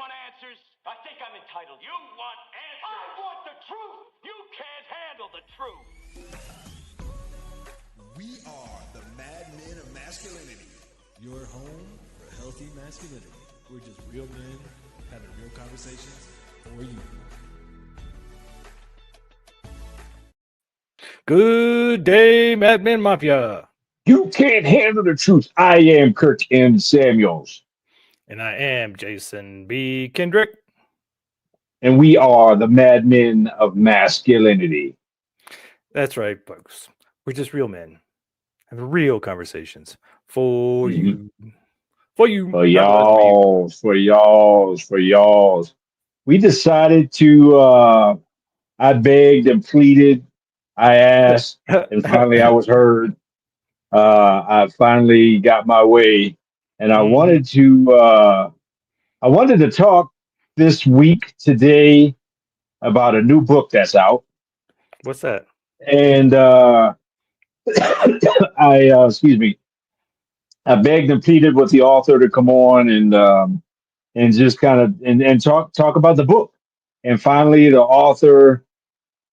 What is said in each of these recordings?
want answers? I think I'm entitled. You want answers? I want the truth. You can't handle the truth. We are the Mad Men of Masculinity. Your home for healthy masculinity. We're just real men having real conversations for you. Good day, Mad Men Mafia. You can't handle the truth. I am Kirk M. Samuels. And I am Jason B. Kendrick. And we are the Mad Men of Masculinity. That's right, folks. We're just real men having real conversations for you. For you. For y'all. We decided to, I begged and pleaded. I asked, and finally I was heard. I finally got my way. And I wanted to talk this week today about a new book that's out. What's that? And excuse me, I begged and pleaded with the author to come on and just kind of and talk about the book. And finally, the author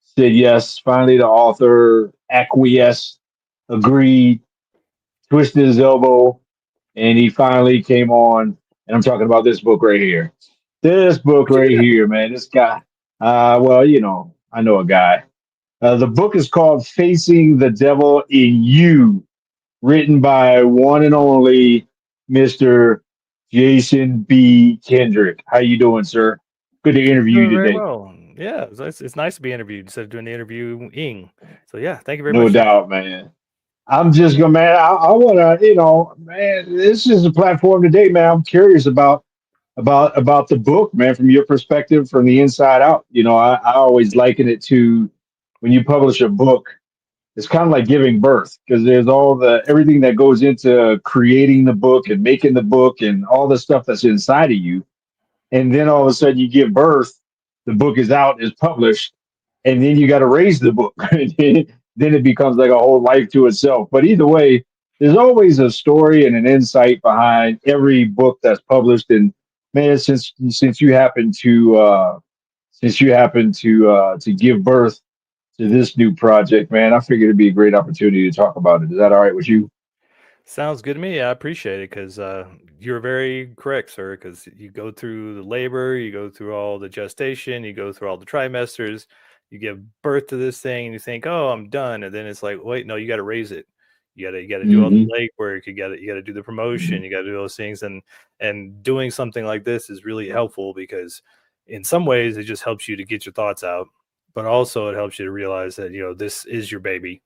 said yes. Finally, the author acquiesced, agreed, twisted his elbow, and he finally came on. And I'm talking about this book right here. This book right here, man. This guy. Well, you know, I know a guy. The book is called Facing the Devil in You, written by one and only Mr. Jason B. Kendrick. How you doing, sir? Good to interview you Very today. well. Yeah, it's nice to be interviewed instead of doing the interviewing. So yeah, thank you very No much. doubt, man. I'm just gonna, man. I want to, man. This is a platform today, man. I'm curious about the book, man, from your perspective, from the inside out. I always liken it to when you publish a book. It's kind of like giving birth because there's everything that goes into creating the book and making the book and all the stuff that's inside of you. And then all of a sudden you give birth, the book is out, is published, and then you got to raise the book. Then it becomes like a whole life to itself. But either way, there's always a story and an insight behind every book that's published. And man, since you happen to give birth to this new project, man, I figured it'd be a great opportunity to talk about it. Is that all right with you? Sounds good to me. I appreciate it because you're very correct, sir. Because you go through the labor, you go through all the gestation, you go through all the trimesters, you give birth to this thing, and you think, "Oh, I'm done," and then it's like, "Wait, no, you got to raise it. You got to do all the legwork. You got to do the promotion. You got to do those things." And doing something like this is really helpful because, in some ways, it just helps you to get your thoughts out, but also it helps you to realize that this is your baby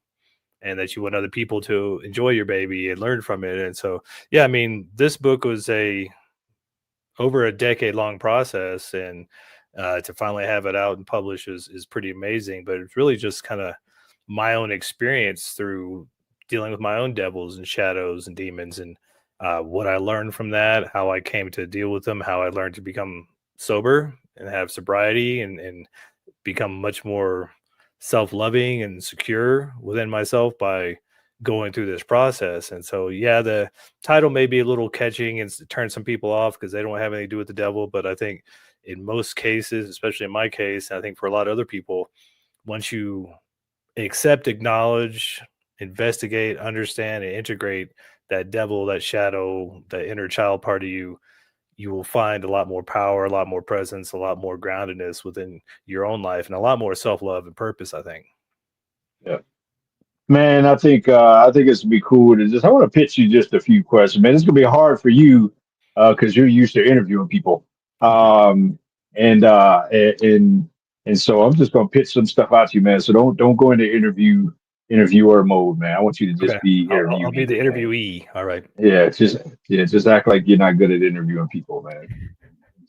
and that you want other people to enjoy your baby and learn from it. And so, yeah, I mean, this book was over a decade long process, and to finally have it out and published is pretty amazing. But it's really just kind of my own experience through dealing with my own devils and shadows and demons, and what I learned from that, how I came to deal with them, how I learned to become sober and have sobriety and become much more self-loving and secure within myself by going through this process. And so, yeah, the title may be a little catching and turn some people off because they don't have anything to do with the devil. But I think in most cases, especially in my case, and I think for a lot of other people, once you accept, acknowledge, investigate, understand, and integrate that devil, that shadow, that inner child part of you, you will find a lot more power, a lot more presence, a lot more groundedness within your own life, and a lot more self-love and purpose, I think. Yeah. Man, I think it's gonna be cool to I want to pitch you just a few questions. Man, it's gonna be hard for you because you're used to interviewing people. And and so I'm just gonna pitch some stuff out to you, man. So don't go into interviewer mode, man. I want you to Okay. just be I'll be interviewing, the man. interviewee. All right. Just act like you're not good at interviewing people, man.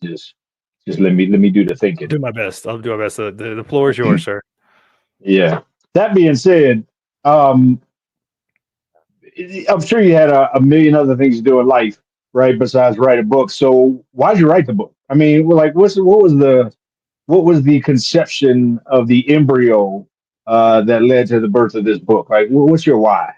Just let me do the I'll thinking. do my best. I'll do my best. The floor is yours, sir. Yeah. That being said, um, I'm sure you had a million other things to do in life, right? Besides write a book. So why'd you write the book? I mean, like, what was the conception of the embryo that led to the birth of this book? Like, what's your why?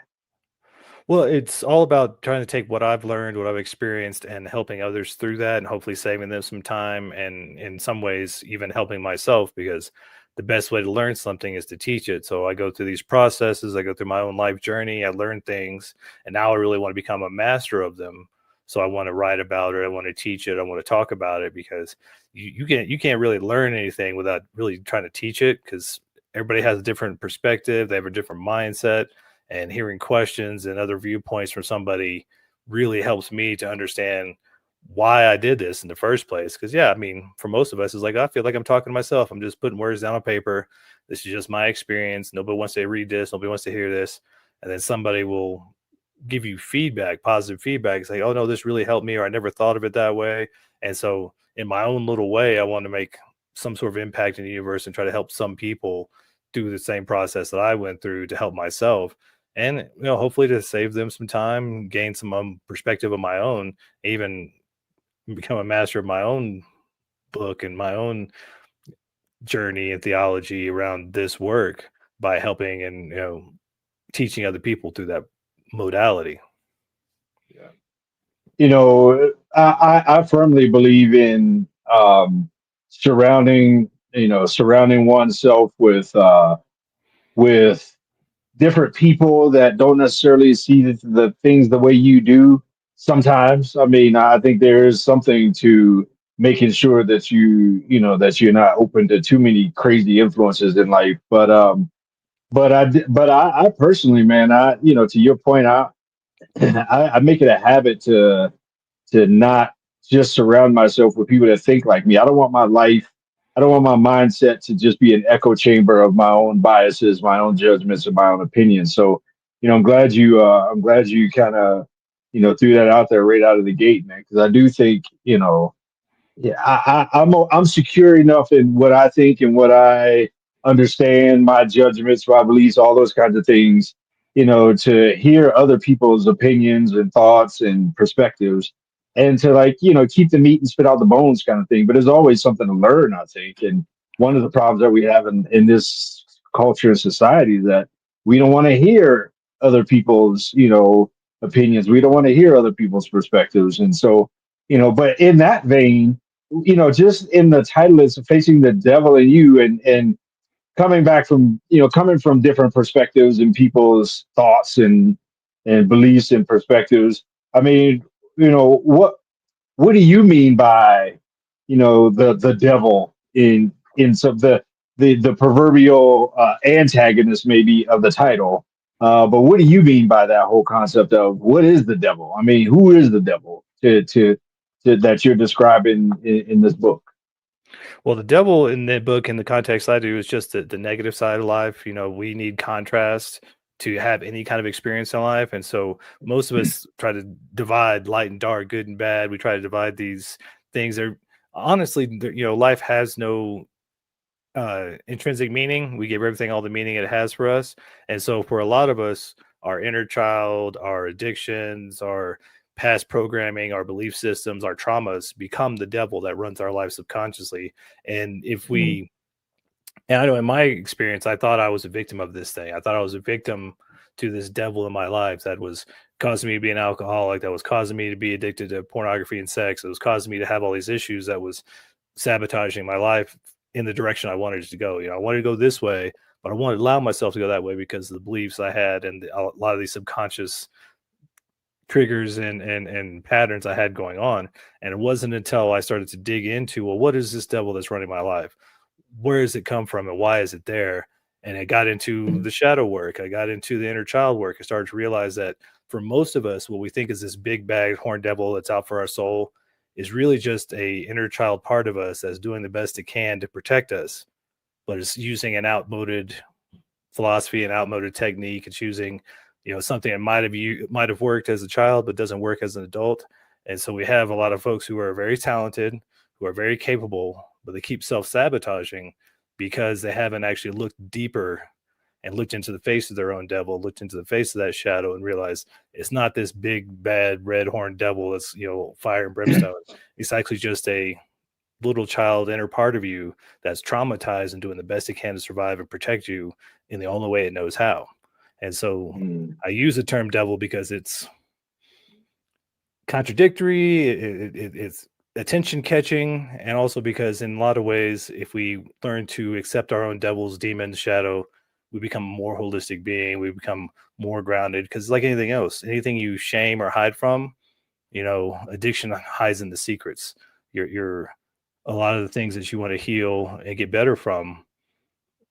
Well, it's all about trying to take what I've learned, what I've experienced, and helping others through that, and hopefully saving them some time, and in some ways, even helping myself, because the best way to learn something is to teach it. So I go through these processes, I go through my own life journey, I learn things, and now I really want to become a master of them. So I want to write about it, I want to teach it, I want to talk about it, because you can't really learn anything without really trying to teach it, because everybody has a different perspective, they have a different mindset, and hearing questions and other viewpoints from somebody really helps me to understand why I did this in the first place. Because yeah, I mean, for most of us, it's like I feel like I'm talking to myself. I'm just putting words down on paper. This is just my experience. Nobody wants to read this. Nobody wants to hear this. And then somebody will give you feedback, positive feedback. It's like, oh no, this really helped me, or I never thought of it that way. And so, in my own little way, I want to make some sort of impact in the universe and try to help some people do the same process that I went through to help myself, and hopefully to save them some time, gain some perspective of my own, even become a master of my own book and my own journey and theology around this work by helping and teaching other people through that modality. I firmly believe in surrounding oneself with different people that don't necessarily see the things the way you do. Sometimes, I mean, I think there is something to making sure that that you're not open to too many crazy influences in life. But I personally, man, to your point, I make it a habit to not just surround myself with people that think like me. I don't want my mindset to just be an echo chamber of my own biases, my own judgments, and my own opinions. So, I'm glad you kind of, threw that out there right out of the gate, man, because I do think, yeah, I'm secure enough in what I think and what I understand, my judgments, my beliefs, all those kinds of things. To hear other people's opinions and thoughts and perspectives, and to like keep the meat and spit out the bones kind of thing. But there's always something to learn, I think. And one of the problems that we have in this culture and society is that we don't want to hear other people's opinions. We don't want to hear other people's perspectives, and so but in that vein, just in the title is facing the devil in you, and coming back from coming from different perspectives and people's thoughts and beliefs and perspectives. I mean, what do you mean by the devil in some the proverbial antagonist maybe of the title? But what do you mean by that whole concept of what is the devil? I mean, who is the devil to that you're describing in this book? Well, the devil in the book, in the context I do, is just the negative side of life. We need contrast to have any kind of experience in life. And so most of us try to divide light and dark, good and bad. We try to divide these things. They're honestly, life has no intrinsic meaning. We give everything all the meaning it has for us. And so for a lot of us, our inner child, our addictions, our past programming, our belief systems, our traumas become the devil that runs our life subconsciously. And if we, and I know in my experience, I thought I was a victim of this thing. I thought I was a victim to this devil in my life that was causing me to be an alcoholic, that was causing me to be addicted to pornography and sex. It was causing me to have all these issues, that was sabotaging my life in the direction I wanted it to go. I wanted to go this way, but I wanted to allow myself to go that way because of the beliefs I had and a lot of these subconscious triggers and patterns I had going on. And it wasn't until I started to dig into, well, what is this devil that's running my life? Where does it come from and why is it there? And I got into the shadow work. I got into the inner child work. I started to realize that for most of us, what we think is this big bad horn devil that's out for our soul is really just a inner child part of us that's doing the best it can to protect us, but it's using an outmoded philosophy and outmoded technique. It's using, something that might have worked as a child, but doesn't work as an adult. And so we have a lot of folks who are very talented, who are very capable, but they keep self-sabotaging because they haven't actually looked deeper and looked into the face of their own devil, looked into the face of that shadow and realized it's not this big, bad, red horned devil that's, fire and brimstone. It's actually just a little child inner part of you that's traumatized and doing the best it can to survive and protect you in the only way it knows how. And so Mm. I use the term devil because it's contradictory, it's attention catching, and also because in a lot of ways, if we learn to accept our own devils, demons, shadow, we become a more holistic being. We become more grounded, because like anything else, anything you shame or hide from, addiction hides in the secrets. You're a lot of the things that you want to heal and get better from,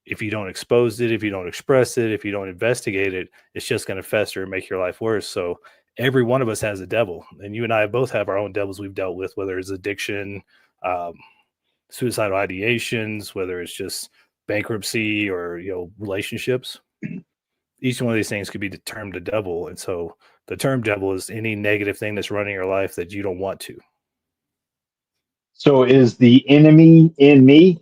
if you don't expose it, if you don't express it, if you don't investigate it, it's just going to fester and make your life worse. So every one of us has a devil, and you and I both have our own devils we've dealt with, whether it's addiction, um, suicidal ideations, whether it's just bankruptcy or relationships. Each one of these things could be termed a devil, and so the term devil is any negative thing that's running your life that you don't want to. So is the enemy in me?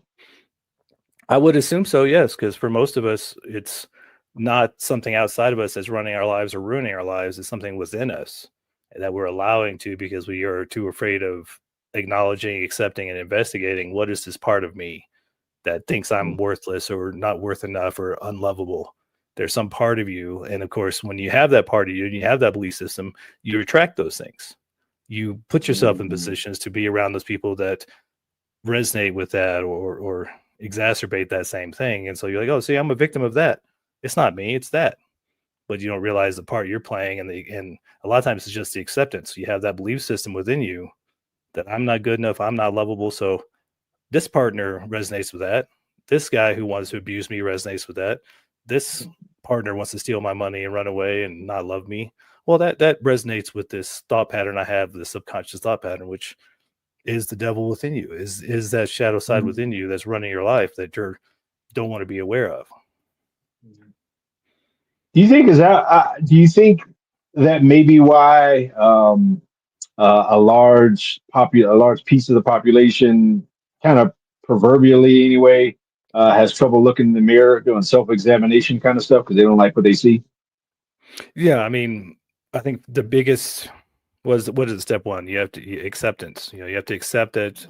I would assume so, yes, because for most of us, it's not something outside of us that's running our lives or ruining our lives. It's something within us that we're allowing to, because we are too afraid of acknowledging, accepting, and investigating what is this part of me that thinks I'm worthless or not worth enough or unlovable. There's some part of you. And of course, when you have that part of you and you have that belief system, you attract those things. You put yourself in positions to be around those people that resonate with that or exacerbate that same thing. And so you're like, oh, see, I'm a victim of that. It's not me, it's that. But you don't realize the part you're playing, and a lot of times it's just the acceptance. You have that belief system within you that I'm not good enough, I'm not lovable. So this partner resonates with that. This guy who wants to abuse me resonates with that. This partner wants to steal my money and run away and not love me. Well, that resonates with this thought pattern I have, the subconscious thought pattern, which is the devil within you, is that shadow side within you that's running your life that you don't want to be aware of. Do you think do you think that maybe why a a large piece of the population, kind of proverbially anyway, has trouble looking in the mirror, doing self-examination kind of stuff because they don't like what they see? Yeah, I mean, I think the biggest what is step one? You have to acceptance. You have to accept that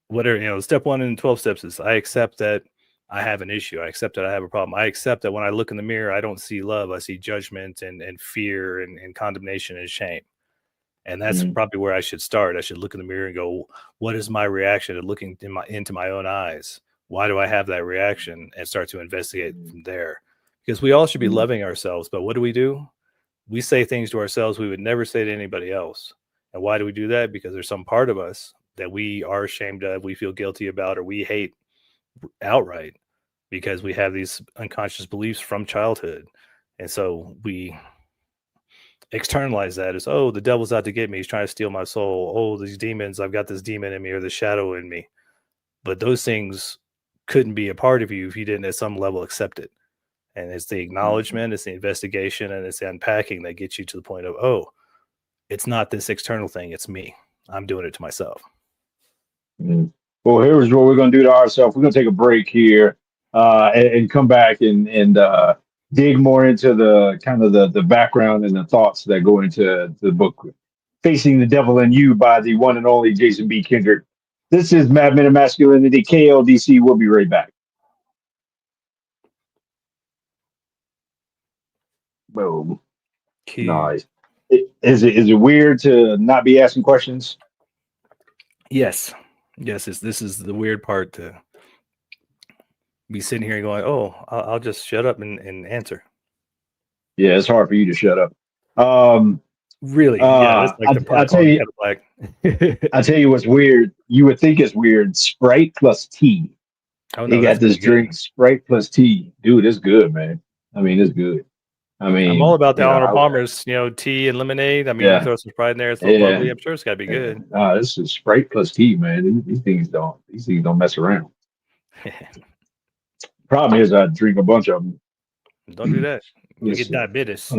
whatever, step one in 12 steps is I accept that I have an issue. I accept that I have a problem. I accept that when I look in the mirror, I don't see love. I see judgment and fear and condemnation and shame. And that's probably where I should start. I should look in the mirror and go, what is my reaction to looking into my own eyes? Why do I have that reaction? And start to investigate from there. Because we all should be loving ourselves. But what do? We say things to ourselves we would never say to anybody else. And why do we do that? Because there's some part of us that we are ashamed of, we feel guilty about, or we hate outright, because we have these unconscious beliefs from childhood. And so we externalize that as, oh, the devil's out to get me. He's trying to steal my soul. Oh, these demons, I've got this demon in me or the shadow in me. But those things couldn't be a part of you if you didn't at some level accept it. And it's the acknowledgement, it's the investigation, and it's the unpacking that gets you to the point of, oh, it's not this external thing, it's me. I'm doing it to myself. Well, here's what we're going to do to ourselves. We're going to take a break here and come back and dig more into the kind of the background and the thoughts that go into the book, Facing the Devil in You by the one and only Jason B. Kendrick. This is Madmen of Masculinity, KLDC. We'll be right back. Boom. Key. Nice. Is it weird to not be asking questions? Yes. This is the weird part, to be sitting here going, oh, I'll just shut up and answer. Yeah, it's hard for you to shut up. Really? Yeah, that's like the part I'll tell you. Black. I'll tell you what's weird. You would think it's weird. Sprite plus tea. Oh no, they got this drink, Sprite plus tea. Dude, it's good, man. I mean, it's good. I mean, I'm all about the Arnold Palmer's, tea and lemonade. I mean, you throw some Sprite in there, it's a little bubbly. I'm sure it's got to be good. This is Sprite plus tea, man. These things don't mess around. Problem is, I drink a bunch of them. Don't do that. You get diabetes.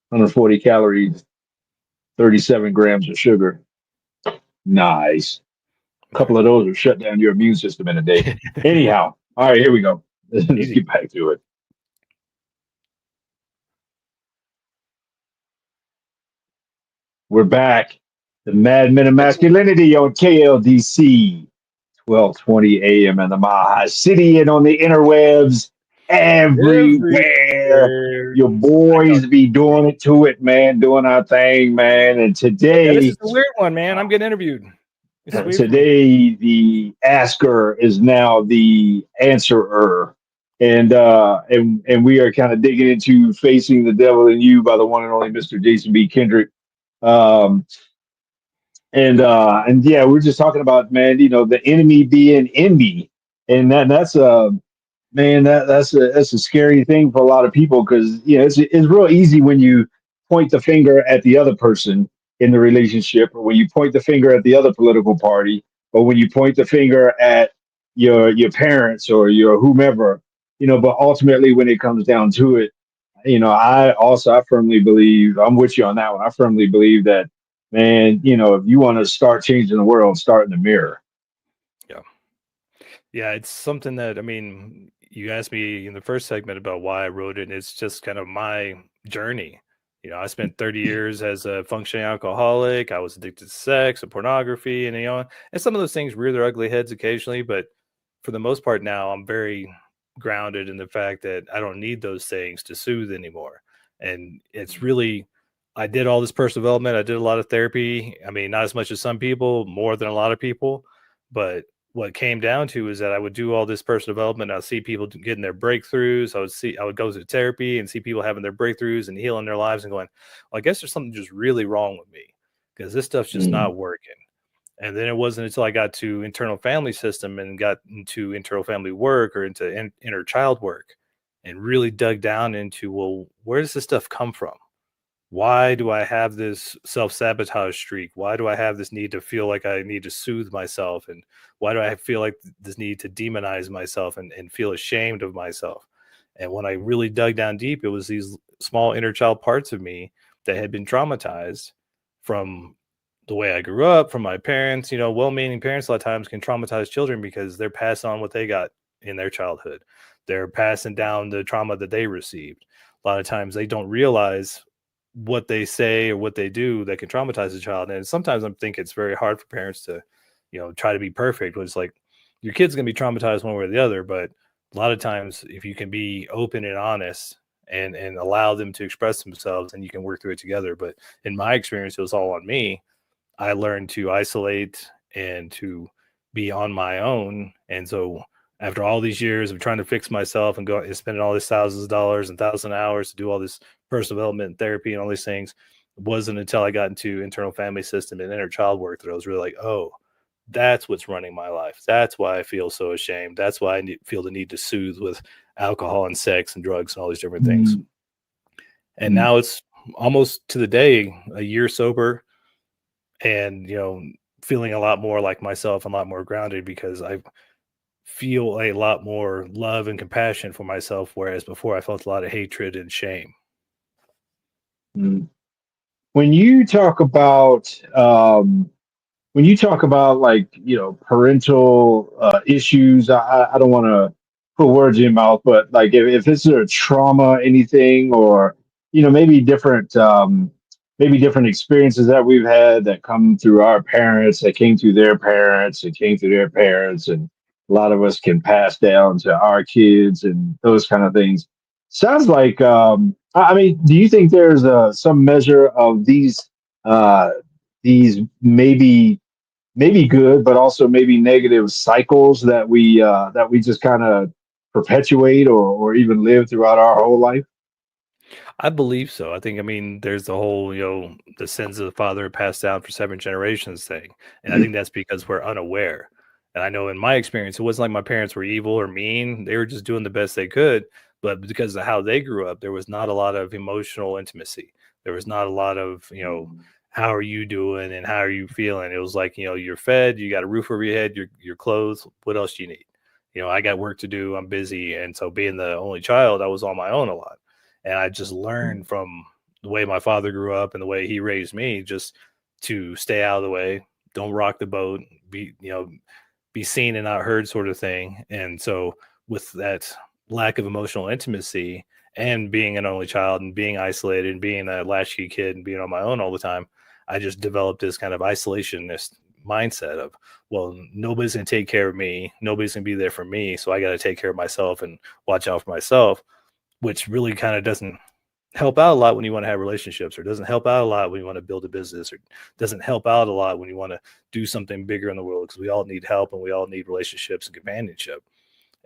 140 calories, 37 grams of sugar. Nice. A couple of those will shut down your immune system in a day. Anyhow, all right, here we go. Let's get back to it. We're back. The Madmen of Masculinity on KLDC, 1220 AM in the Mile High City and on the interwebs. everywhere. Everywhere. Your I know. boys be doing it to it, man, doing our thing, man. And Yeah, this is today, a weird one, man. I'm getting interviewed. This is weird for me. today the asker is now the answerer. And we are kind of digging into Facing the Devil in You by the one and only Mr. Jason B. Kendrick. Um, and yeah, we're just talking about, man, the enemy being envy. And that's man, that's a scary thing for a lot of people, because it's real easy when you point the finger at the other person in the relationship, or when you point the finger at the other political party, or when you point the finger at your parents or your whomever. But ultimately, when it comes down to it, I firmly believe, I'm with you on that one. I firmly believe that, man, if you want to start changing the world, start in the mirror. Yeah. Yeah, it's something that, I mean, you asked me in the first segment about why I wrote it, and it's just kind of my journey. I spent 30 years as a functioning alcoholic. I was addicted to sex and pornography, and some of those things rear their ugly heads occasionally, but for the most part now, I'm very grounded in the fact that I don't need those things to soothe anymore. And it's really, I did all this personal development. I did a lot of therapy. I mean, not as much as some people, more than a lot of people, but what came down to is that I would do all this personal development. I'd see people getting their breakthroughs. I would go to therapy and see people having their breakthroughs and healing their lives and going, well, I guess there's something just really wrong with me because this stuff's just Mm, not working. And then it wasn't until I got to internal family system and got into internal family work or into inner child work and really dug down into, well, where does this stuff come from? Why do I have this self-sabotage streak? Why do I have this need to feel like I need to soothe myself? And why do I feel like this need to demonize myself and feel ashamed of myself? And when I really dug down deep, it was these small inner child parts of me that had been traumatized from the way I grew up, from my parents. Well-meaning parents a lot of times can traumatize children because they're passing on what they got in their childhood. They're passing down the trauma that they received. A lot of times they don't realize what they say or what they do that can traumatize a child. And sometimes I think it's very hard for parents to, try to be perfect. It's like your kid's gonna be traumatized one way or the other, but a lot of times if you can be open and honest and allow them to express themselves, and you can work through it together. But in my experience, it was all on me. I learned to isolate and to be on my own. And so after all these years of trying to fix myself and go and spending all these thousands of dollars and thousands of hours to do all this personal development and therapy and all these things, it wasn't until I got into internal family system and inner child work that I was really like, oh, that's what's running my life. That's why I feel so ashamed. That's why feel the need to soothe with alcohol and sex and drugs and all these different things. mm, And mm, now it's almost to the day, a year sober, and feeling a lot more like myself and a lot more grounded because I feel a lot more love and compassion for myself, whereas before I felt a lot of hatred and shame. mm. When you talk about like parental issues, I don't want to put words in your mouth, but like if it's a trauma, anything, or maybe different experiences that we've had that come through our parents, that came through their parents, that came through their parents, and a lot of us can pass down to our kids and those kind of things. Sounds like, I mean, do you think there's some measure of these maybe good, but also maybe negative cycles that we just kind of perpetuate, or even live throughout our whole life? I believe so. I mean, there's the whole, the sins of the father passed down for 7 generations thing. And I think that's because we're unaware. And I know in my experience, it wasn't like my parents were evil or mean. They were just doing the best they could. But because of how they grew up, there was not a lot of emotional intimacy. There was not a lot of, how are you doing and how are you feeling? It was like, you're fed, you got a roof over your head, your clothes. What else do you need? I got work to do. I'm busy. And so being the only child, I was on my own a lot. And I just learned from the way my father grew up and the way he raised me, just to stay out of the way, don't rock the boat, be seen and not heard sort of thing. And so with that lack of emotional intimacy and being an only child and being isolated and being a latchkey kid and being on my own all the time, I just developed this kind of isolationist mindset of, well, nobody's going to take care of me. Nobody's going to be there for me. So I got to take care of myself and watch out for myself, which really kind of doesn't help out a lot when you want to have relationships, or doesn't help out a lot when you want to build a business, or doesn't help out a lot when you want to do something bigger in the world, because we all need help and we all need relationships and companionship.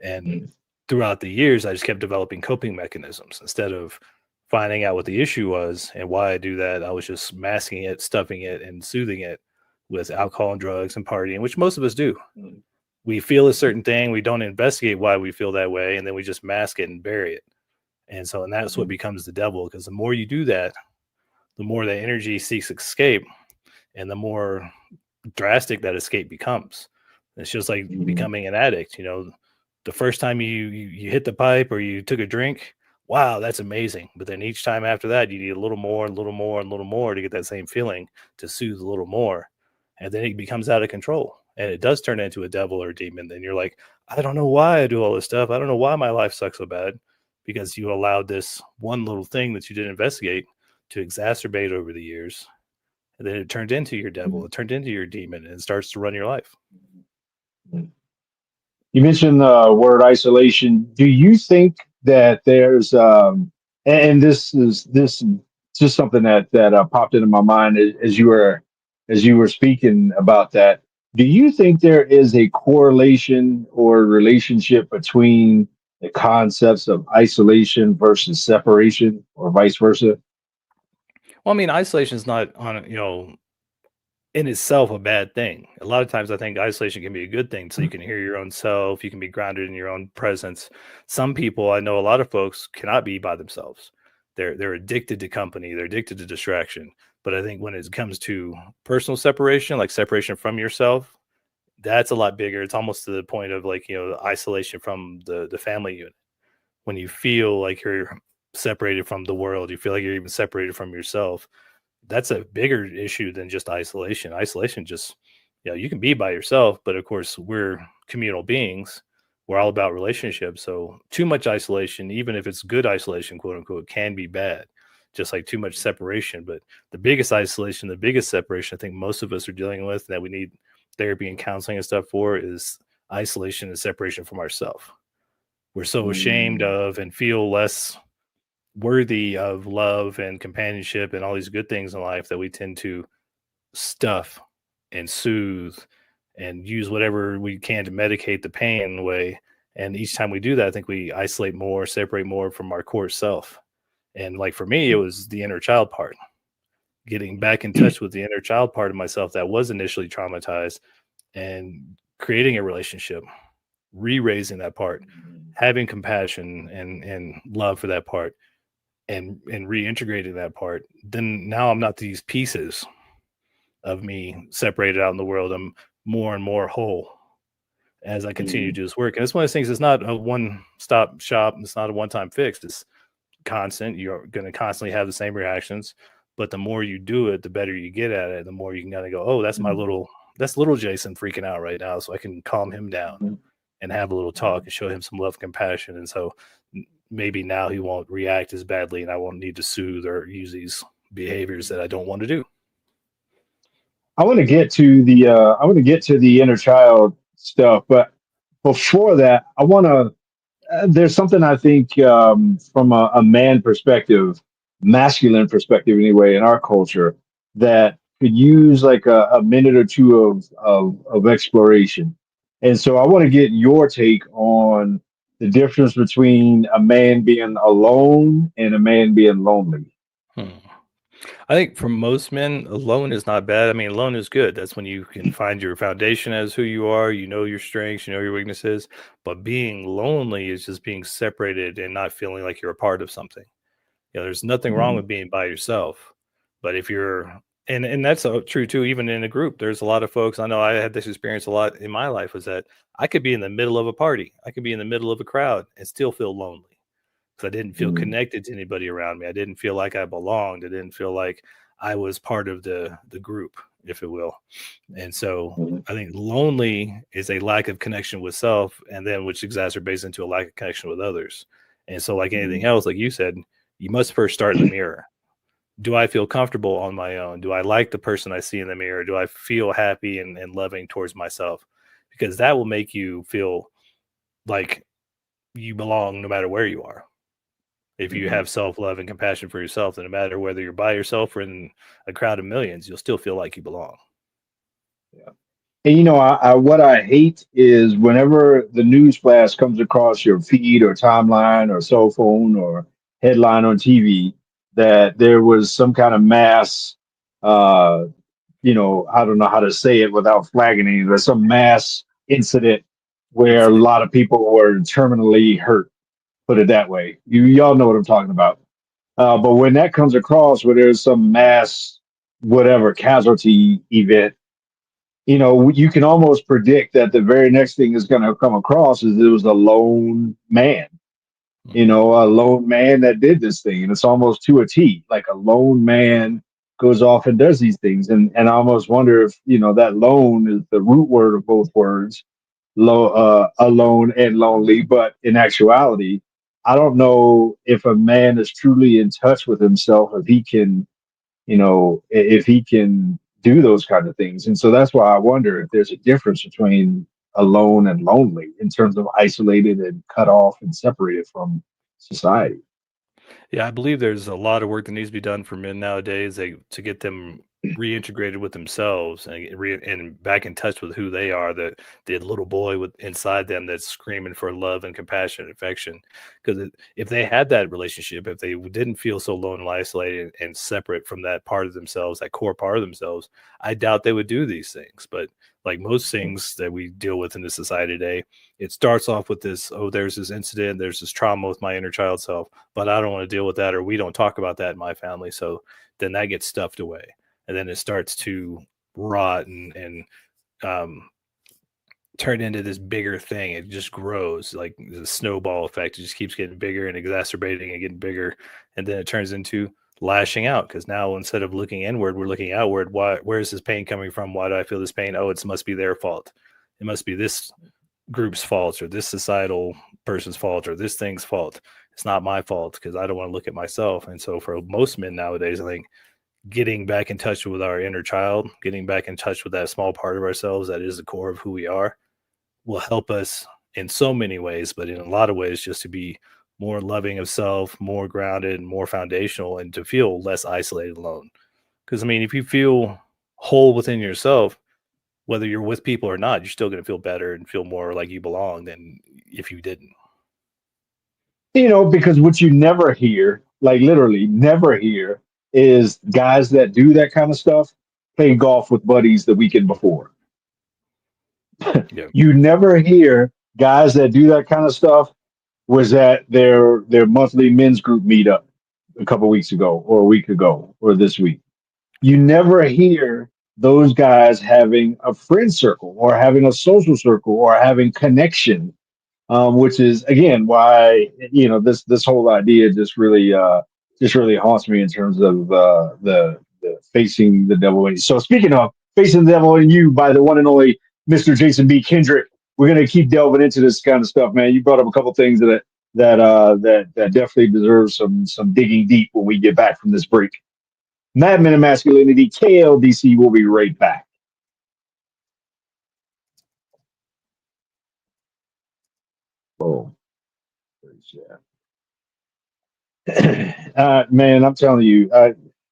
And throughout the years, I just kept developing coping mechanisms. Instead of finding out what the issue was and why I do that, I was just masking it, stuffing it, and soothing it with alcohol and drugs and partying, which most of us do. We feel a certain thing, we don't investigate why we feel that way, and then we just mask it and bury it. And that's what becomes the devil, because the more you do that, the more the energy seeks escape, and the more drastic that escape becomes. It's just like becoming an addict. The first time you hit the pipe or you took a drink, wow, that's amazing. But then each time after that, you need a little more and a little more and a little more to get that same feeling, to soothe a little more. And then it becomes out of control. And it does turn into a devil or a demon. Then you're like, I don't know why I do all this stuff. I don't know why my life sucks so bad. Because you allowed this one little thing that you didn't investigate to exacerbate over the years. And then it turned into your devil. It turned into your demon, and it starts to run your life. You mentioned the word isolation. Do you think that there's and this is just something that popped into my mind as you were speaking about that. Do you think there is a correlation or relationship between the concepts of isolation versus separation, or vice versa? Well, I mean, isolation is not in itself a bad thing. A lot of times I think isolation can be a good thing, so you can hear your own self, you can be grounded in your own presence. Some people, I know a lot of folks cannot be by themselves. They're addicted to company, they're addicted to distraction. But I think when it comes to personal separation, like separation from yourself, that's a lot bigger. It's almost to the point of like, isolation from the family unit. When you feel like you're separated from the world, you feel like you're even separated from yourself. That's a bigger issue than just isolation. Isolation just, you can be by yourself, but of course we're communal beings. We're all about relationships. So too much isolation, even if it's good isolation, quote unquote, can be bad. Just like too much separation. But the biggest isolation, the biggest separation I think most of us are dealing with, that we need therapy and counseling and stuff for, is isolation and separation from ourselves. We're so ashamed of and feel less worthy of love and companionship and all these good things in life that we tend to stuff and soothe and use whatever we can to medicate the pain away. And each time we do that, I think we isolate more, separate more from our core self. And like for me, it was the inner child part, getting back in touch with the inner child part of myself that was initially traumatized, and creating a relationship, re-raising that part, having compassion and love for that part, and reintegrating that part. Then now I'm not these pieces of me separated out in the world. I'm more and more whole as I continue to do this work. And it's one of those things, it's not a one-stop shop. It's not a one-time fix. It's constant. You're going to constantly have the same reactions, but the more you do it, the better you get at it. The more you can kind of go, oh, that's little Jason freaking out right now. So I can calm him down and have a little talk and show him some love, compassion. And so maybe now he won't react as badly, and I won't need to soothe or use these behaviors that I don't want to do. I want to get to the inner child stuff, but before that, I want to. There's something I think from a man perspective, masculine perspective anyway, in our culture, that could use like a minute or two of exploration. And so I want to get your take on the difference between a man being alone and a man being lonely. I think for most men, alone is not bad. I mean, alone is good. That's when you can find your foundation as who you are. You know your strengths, you know your weaknesses. But being lonely is just being separated and not feeling like you're a part of something. There's nothing wrong with being by yourself. But if you're, and that's true too, even in a group, there's a lot of folks, I know I had this experience a lot in my life, was that I could be in the middle of a party. I could be in the middle of a crowd and still feel lonely. I didn't feel connected to anybody around me. I didn't feel like I belonged. I didn't feel like I was part of the group, if it will. And so I think lonely is a lack of connection with self, and then which exacerbates into a lack of connection with others. And so like anything else, like you said, you must first start in the mirror. do I feel comfortable on my own? Do I like the person I see in the mirror? Do I feel happy and loving towards myself? Because that will make you feel like you belong no matter where you are. If you Mhm. have self love and compassion for yourself, then no matter whether you're by yourself or in a crowd of millions, you'll still feel like you belong. Yeah. And what I hate is whenever the news flash comes across your feed or timeline or cell phone or headline on TV that there was some kind of mass, uh, I don't know how to say it without flagging it, but some mass incident where a Incident. lot of people were terminally hurt. Put it that way. Y'all know what I'm talking about. But when that comes across where there's some mass whatever casualty event, you can almost predict that the very next thing is going to come across is it was a lone man, Mhm. a lone man that did this thing. And it's almost to a T, like a lone man goes off and does these things. And I almost wonder if, that lone is the root word of both words, alone and lonely. But in actuality, I don't know if a man is truly in touch with himself, if he can if he can do those kind of things. And so that's why I wonder if there's a difference between alone and lonely in terms of isolated and cut off and separated from society. Yeah, I believe there's a lot of work that needs to be done for men nowadays to get them reintegrated with themselves and and back in touch with who they are, the little boy with inside them that's screaming for love and compassion and affection. Because if they had that relationship, if they didn't feel so lonely, isolated, and separate from that part of themselves, that core part of themselves, I doubt they would do these things. But like most things that we deal with in this society today, it starts off with this, oh, there's this incident, there's this trauma with my inner child self, but I don't want to deal with that, or we don't talk about that in my family. So then that gets stuffed away, and then it starts to rot and um, turn into this bigger thing. It just grows like the snowball effect. It just keeps getting bigger and exacerbating and getting bigger, and then it turns into lashing out because now instead of looking inward, we're looking outward. Why? Where is this pain coming from? Why do I feel this pain? Oh, it must be their fault. It must be this group's fault or this societal person's fault or this thing's fault. It's not my fault because I don't want to look at myself. And so for most men nowadays, I think getting back in touch with our inner child, getting back in touch with that small part of ourselves that is the core of who we are, will help us in so many ways, but in a lot of ways just to be more loving of self, more grounded, more foundational, and to feel less isolated alone. Because I mean, if you feel whole within yourself, whether you're with people or not, you're still going to feel better and feel more like you belong than if you didn't. Because what you never hear, like literally never hear, is guys that do that kind of stuff play golf with buddies the weekend before. Yeah. You never hear guys that do that kind of stuff was at their monthly men's group meetup a couple weeks ago or a week ago or this week. You never hear those guys having a friend circle or having a social circle or having connection, which is again why this whole idea just really haunts me in terms of the facing the devil in you. So speaking of facing the devil in you by the one and only Mr. Jason B. Kendrick, we're gonna keep delving into this kind of stuff, man. You brought up a couple things that definitely deserve some digging deep when we get back from this break. Madmen and Masculinity, KLDC will be right back. Oh, man, I'm telling you,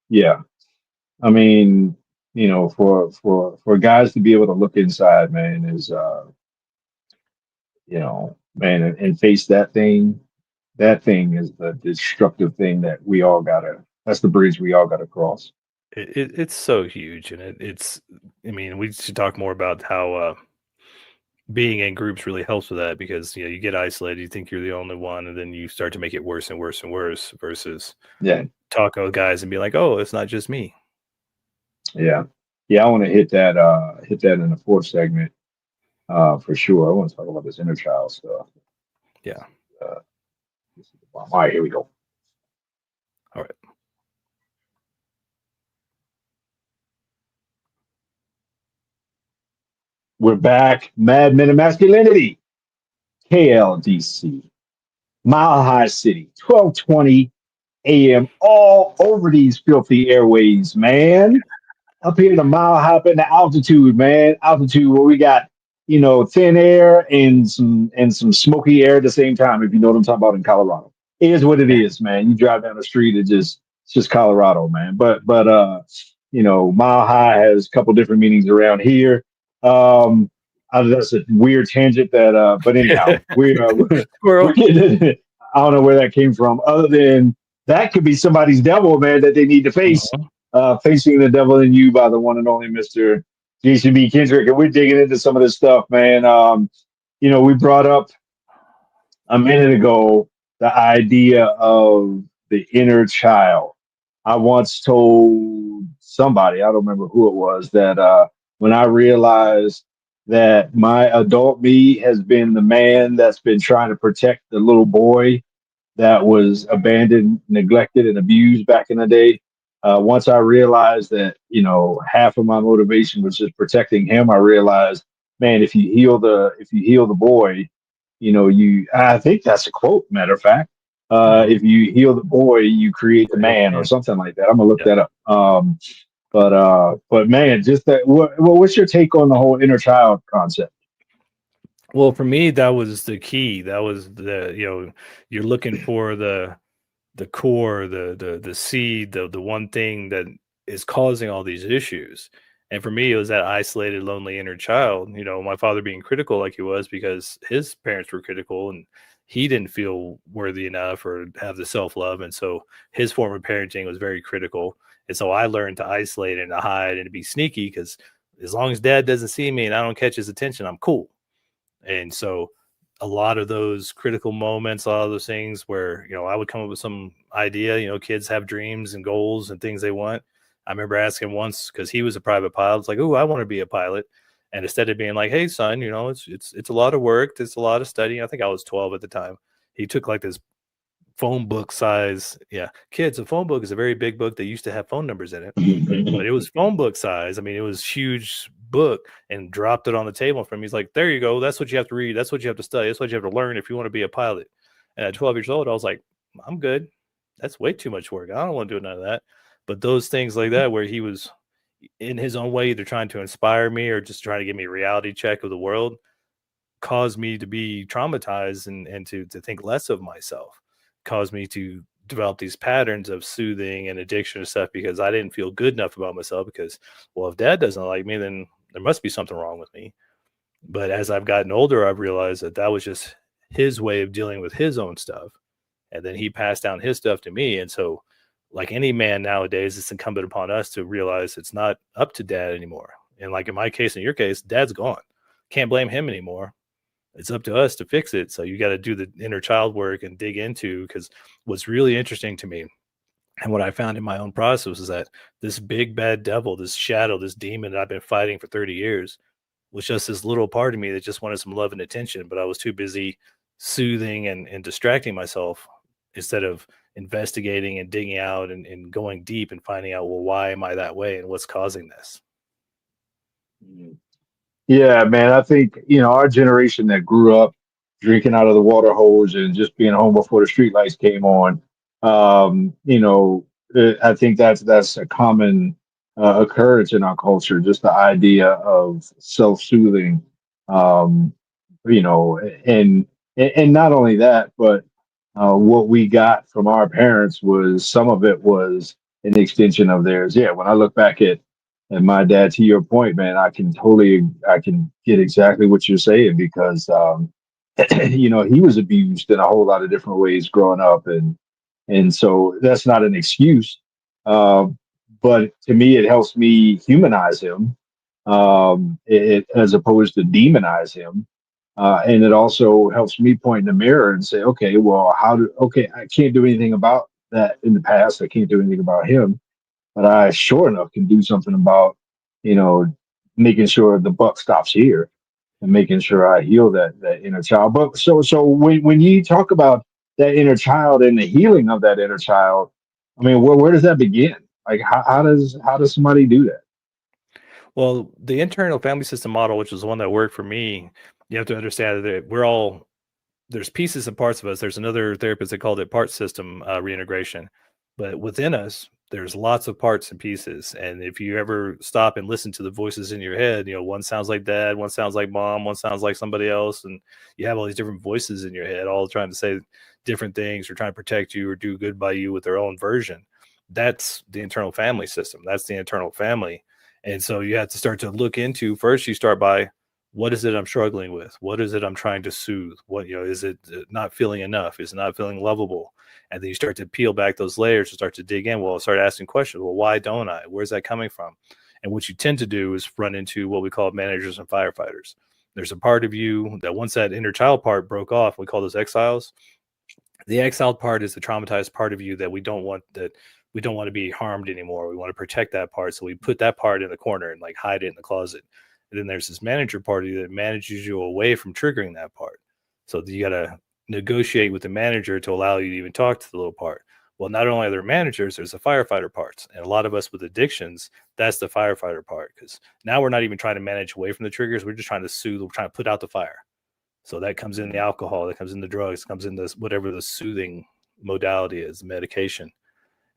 yeah. I mean, for guys to be able to look inside, man, is man, and face that thing. That thing is the destructive thing that we all gotta. That's the bridge we all gotta cross. It's so huge. And it's, I mean, we should talk more about how being in groups really helps with that because, you get isolated, you think you're the only one, and then you start to make it worse and worse and worse versus Yeah, talking with guys and be like, oh, it's not just me. yeah, yeah. I want to hit that in the fourth segment, for sure. I want to talk about this inner child stuff. Yeah. Uh, all right, here we go. All right. We're back. Mad Men of Masculinity, KLDC, Mile High City, 1220 AM all over these filthy airways, man. Up here in the mile high up in the altitude, man. Altitude where we got, thin air and some smoky air at the same time, if you know what I'm talking about in Colorado. It is what it is, man. You drive down the street, it's just Colorado, man. Mile high has a couple different meanings around here. Um that's a weird tangent but anyhow, we're Squirrel. getting I don't know where that came from, other than that could be somebody's devil, man, that they need to face. Mhm. Facing the Devil in You by the one and only Mr. JCB Kendrick. And we're digging into some of this stuff, man. We brought up a minute ago the idea of the inner child. I once told somebody, I don't remember who it was, that when I realized that my adult me has been the man that's been trying to protect the little boy that was abandoned, neglected, and abused back in the day. Once I realized that, half of my motivation was just protecting him, I realized, man, if you heal the boy, I think that's a quote, matter of fact. If you heal the boy, you create the man, or Yeah. something like that. I'm gonna look Yeah. that up. But man, just that. What's your take on the whole inner child concept? Well, for me, that was the key. That was you're looking for the core, the seed, the one thing that is causing all these issues. And for me, it was that isolated, lonely inner child. My father being critical like he was because his parents were critical and he didn't feel worthy enough or have the self-love. And so his form of parenting was very critical. And so I learned to isolate and to hide and to be sneaky because as long as dad doesn't see me and I don't catch his attention, I'm cool. And so a lot of those critical moments, a lot of those things where, I would come up with some idea, kids have dreams and goals and things they want. I remember asking once because he was a private pilot. It's like, oh, I want to be a pilot. And instead of being like, hey, son, it's a lot of work. It's a lot of studying. I think I was 12 at the time. He took like this phone book size. Yeah. Kids, a phone book is a very big book that used to have phone numbers in it, but it was phone book size. I mean, it was huge book, and dropped it on the table from me. He's like, there you go. That's what you have to read. That's what you have to study. That's what you have to learn if you want to be a pilot. And at 12 years old, I was like, I'm good. That's way too much work. I don't want to do none of that. But those things like that, where he was in his own way, either trying to inspire me or just trying to give me a reality check of the world, caused me to be traumatized and to think less of myself, caused me to develop these patterns of soothing and addiction and stuff because I didn't feel good enough about myself because, well, if dad doesn't like me, then there must be something wrong with me. But as I've gotten older, I've realized that that was just his way of dealing with his own stuff. And then he passed down his stuff to me. And so, like any man nowadays, it's incumbent upon us to realize it's not up to dad anymore. And like in my case, in your case, dad's gone. Can't blame him anymore. It's up to us to fix it. So you got to do the inner child work and dig into, because what's really interesting to me and what I found in my own process is that this big bad devil, this shadow, this demon that I've been fighting for 30 years was just this little part of me that just wanted some love and attention, but I was too busy soothing and distracting myself instead of investigating and digging out and going deep and finding out, well, why am I that way and what's causing this? Yeah, man. I think, our generation that grew up drinking out of the water hose and just being home before the street lights came on. I think that's a common occurrence in our culture, just the idea of self-soothing. Um, you know, and not only that, but what we got from our parents was, some of it was an extension of theirs. Yeah, when I look back at my dad, to your point, man, I can get exactly what you're saying, because he was abused in a whole lot of different ways growing up, and so that's not an excuse. But to me, it helps me humanize him, as opposed to demonize him. And it also helps me point in the mirror and say, okay, well, okay, I can't do anything about that in the past. I can't do anything about him, but I sure enough can do something about, you know, making sure the buck stops here and making sure I heal that inner child. But so when you talk about that inner child and the healing of that inner child, I mean, where does that begin? Like, how does somebody do that? Well, the internal family system model, which is the one that worked for me, you have to understand that there's pieces and parts of us. There's another therapist that called it part system reintegration. But within us, there's lots of parts and pieces. And if you ever stop and listen to the voices in your head, one sounds like dad, one sounds like mom, one sounds like somebody else. And you have all these different voices in your head, all trying to say different things or trying to protect you or do good by you with their own version. That's the internal family system. That's the internal family. And so you have to start to look into, first, you start by, what is it I'm struggling with? What is it I'm trying to soothe? What, is it not feeling enough? Is it not feeling lovable? And then you start to peel back those layers and start to dig in. Well, start asking questions. Well, why don't I? Where's that coming from? And what you tend to do is run into what we call managers and firefighters. There's a part of you that once that inner child part broke off, we call those exiles. The exiled part is the traumatized part of you that we don't want to be harmed anymore. We want to protect that part. So we put that part in the corner and like hide it in the closet. And then there's this manager part of you that manages you away from triggering that part. So you got to negotiate with the manager to allow you to even talk to the little part. Well, not only are there managers, there's the firefighter parts. And a lot of us with addictions, that's the firefighter part. Because now we're not even trying to manage away from the triggers. We're just trying to soothe. We're trying to put out the fire. So that comes in the alcohol, that comes in the drugs, comes in this, whatever the soothing modality is, medication.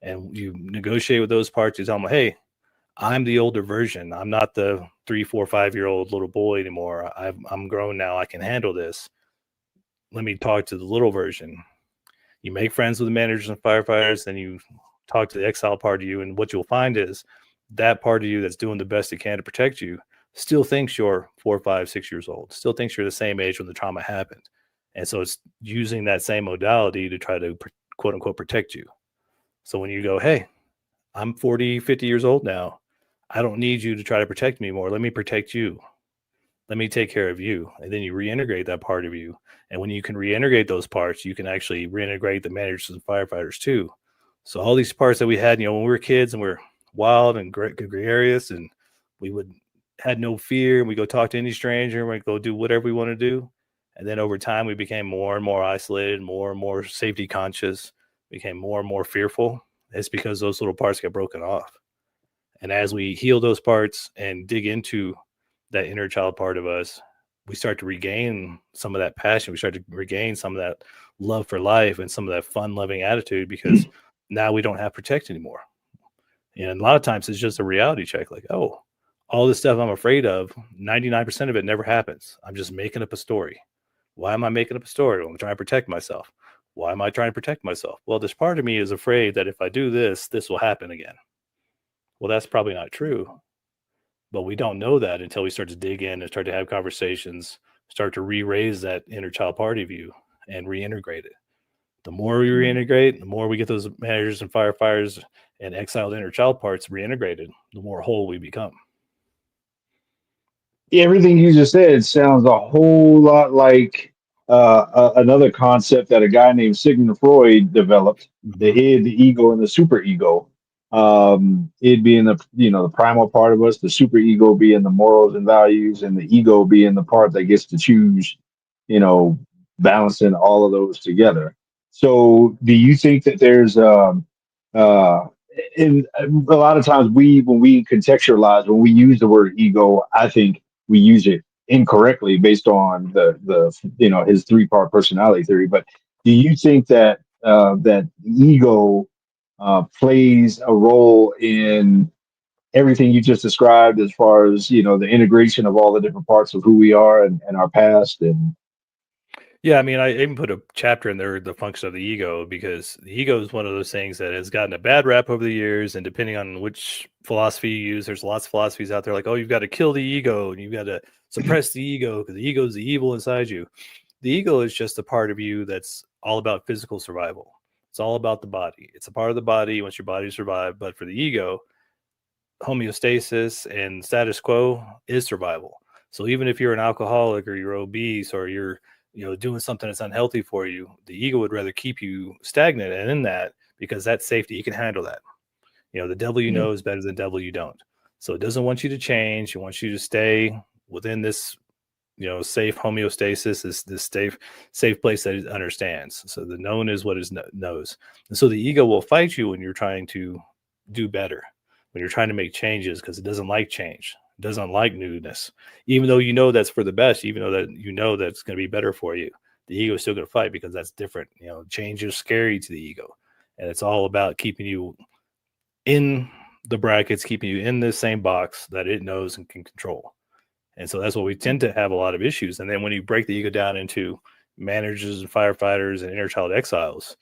And you negotiate with those parts. You tell them, hey, I'm the older version. I'm not the 3, 4, 5-year-old little boy anymore. I'm grown now. I can handle this. Let me talk to the little version. You make friends with the managers and firefighters, then you talk to the exile part of you. And what you'll find is that part of you that's doing the best it can to protect you still thinks you're 4, 5, 6 years old, still thinks you're the same age when the trauma happened. And so it's using that same modality to try to quote unquote protect you. So when you go, hey, I'm 40, 50 years old now. I don't need you to try to protect me more. Let me protect you. Let me take care of you. And then you reintegrate that part of you. And when you can reintegrate those parts, you can actually reintegrate the managers and firefighters too. So all these parts that we had, when we were kids and we're wild and gregarious and we had no fear and we go talk to any stranger and we go do whatever we want to do. And then over time, we became more and more isolated, more and more safety conscious, became more and more fearful. It's because those little parts get broken off. And as we heal those parts and dig into that inner child part of us, we start to regain some of that passion. We start to regain some of that love for life and some of that fun loving attitude because now we don't have protect anymore. And a lot of times it's just a reality check. Like, oh, all this stuff I'm afraid of, 99% of it never happens. I'm just making up a story. Why am I making up a story? Well, I'm trying to protect myself. Why am I trying to protect myself? Well, this part of me is afraid that if I do this, this will happen again. Well, that's probably not true. But we don't know that until we start to dig in and start to have conversations, start to re-raise that inner child part of you and reintegrate it. The more we reintegrate, the more we get those managers and firefighters and exiled inner child parts reintegrated, the more whole we become. Everything you just said sounds a whole lot like another concept that a guy named Sigmund Freud developed: the id, the ego, and the superego. It being the primal part of us, the superego being the morals and values, and the ego being the part that gets to choose, balancing all of those together. So, do you think that there's in a lot of times when we contextualize, when we use the word ego, I think we use it incorrectly based on the his 3-part personality theory. But do you think that that ego plays a role in everything you just described, as far as the integration of all the different parts of who we are and our past? And yeah, I mean, I even put a chapter in there, the function of the ego, because the ego is one of those things that has gotten a bad rap over the years. And depending on which philosophy you use, there's lots of philosophies out there like, oh, you've got to kill the ego and you've got to suppress the ego because the ego is the evil inside you. The ego is just a part of you that's all about physical survival. It's all about the body. It's a part of the body. Once your body survives. But for the ego, homeostasis and status quo is survival. So even if you're an alcoholic or you're obese or you're doing something that's unhealthy for you, the ego would rather keep you stagnant and in that because that's safety. You can handle that. The devil you know is better than the devil you don't. So it doesn't want you to change. It wants you to stay within this, safe homeostasis, this safe place that it understands. So the known is what it knows. And so the ego will fight you when you're trying to do better, when you're trying to make changes, because it doesn't like change. Doesn't like newness, even though that's for the best, even though that that's going to be better for you. The ego is still going to fight because that's different. Change is scary to the ego, and it's all about keeping you in the brackets, keeping you in the same box that it knows and can control. And so that's what we tend to have a lot of issues. And then when you break the ego down into managers and firefighters and inner child exiles,